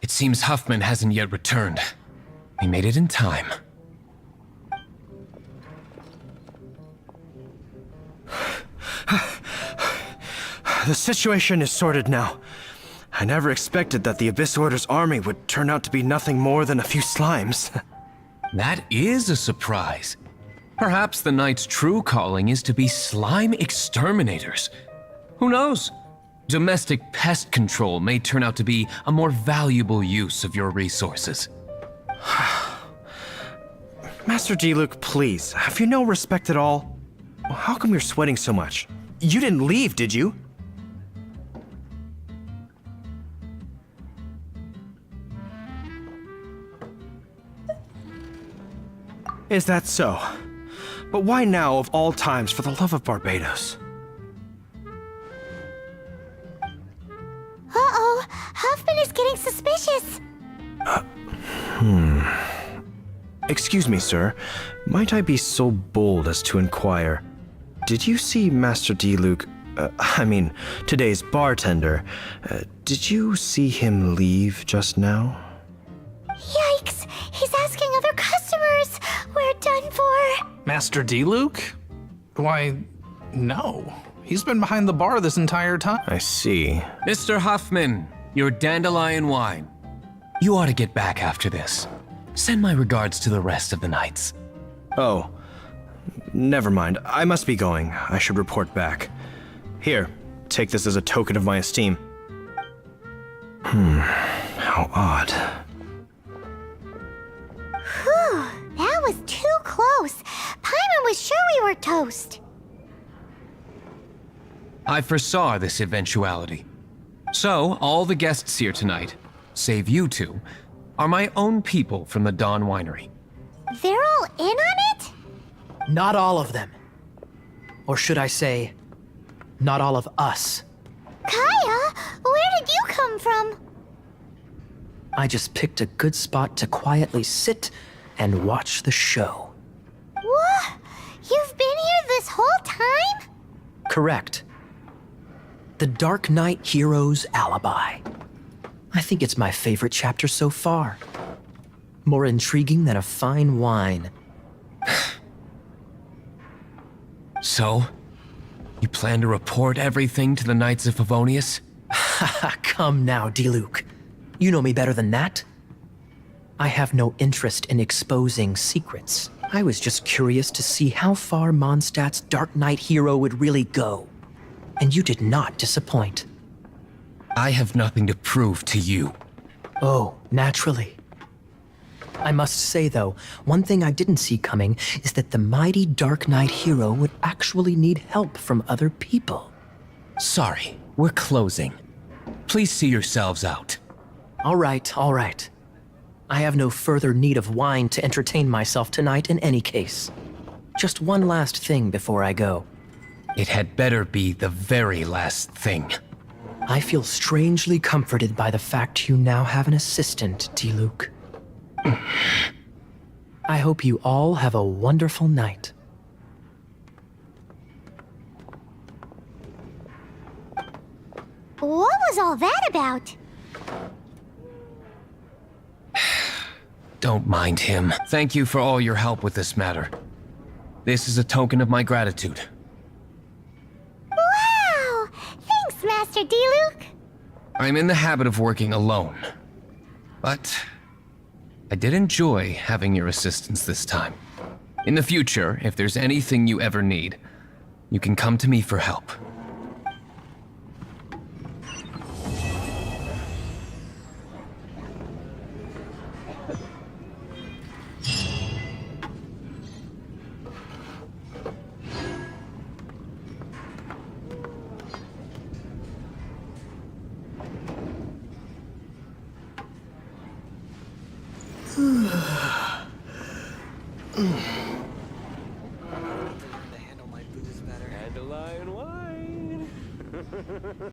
It seems Huffman hasn't yet returned. We made it in time. The situation is sorted now. I never expected that the Abyss Order's army would turn out to be nothing more than a few slimes. That is a surprise. Perhaps the Knight's true calling is to be slime exterminators. Who knows? Domestic pest control may turn out to be a more valuable use of your resources. Master D-Luke, please, have you no respect at all? How come you're sweating so much? You didn't leave, did you? Is that so? But why now, of all times, for the love of Barbados? Uh-oh, Huffman is getting suspicious. Excuse me, sir. Might I be so bold as to inquire, did you see Master D-Luke, today's bartender, did you see him leave just now? Yikes, he's asking other customers. We're done for. Master D-Luke? Why, no. He's been behind the bar this entire time. I see. Mr. Huffman, your dandelion wine. You ought to get back after this. Send my regards to the rest of the knights. Oh, never mind. I must be going. I should report back. Here, take this as a token of my esteem. How odd. Whew, that was too close. Paimon was sure we were toast. I foresaw this eventuality. So, all the guests here tonight, save you two, are my own people from the Dawn Winery. They're all in on it? Not all of them. Or should I say, not all of us. Kaya, where did you come from? I just picked a good spot to quietly sit and watch the show. What? You've been here this whole time? Correct. The Dark Knight Hero's Alibi. I think it's my favorite chapter so far. More intriguing than a fine wine. So, you plan to report everything to the Knights of Favonius? Come now, D-Luke. You know me better than that. I have no interest in exposing secrets. I was just curious to see how far Mondstadt's Dark Knight hero would really go. And you did not disappoint. I have nothing to prove to you. Oh, naturally. I must say, though, one thing I didn't see coming is that the mighty Dark Knight hero would actually need help from other people. Sorry, we're closing. Please see yourselves out. All right, all right. I have no further need of wine to entertain myself tonight in any case. Just one last thing before I go. It had better be the very last thing. I feel strangely comforted by the fact you now have an assistant, Diluc. I hope you all have a wonderful night. What was all that about? Don't mind him. Thank you for all your help with this matter. This is a token of my gratitude. Wow! Thanks, Master Diluc. I'm in the habit of working alone. But I did enjoy having your assistance this time. In the future, if there's anything you ever need, you can come to me for help. Handle my booze better. Dandelion wine.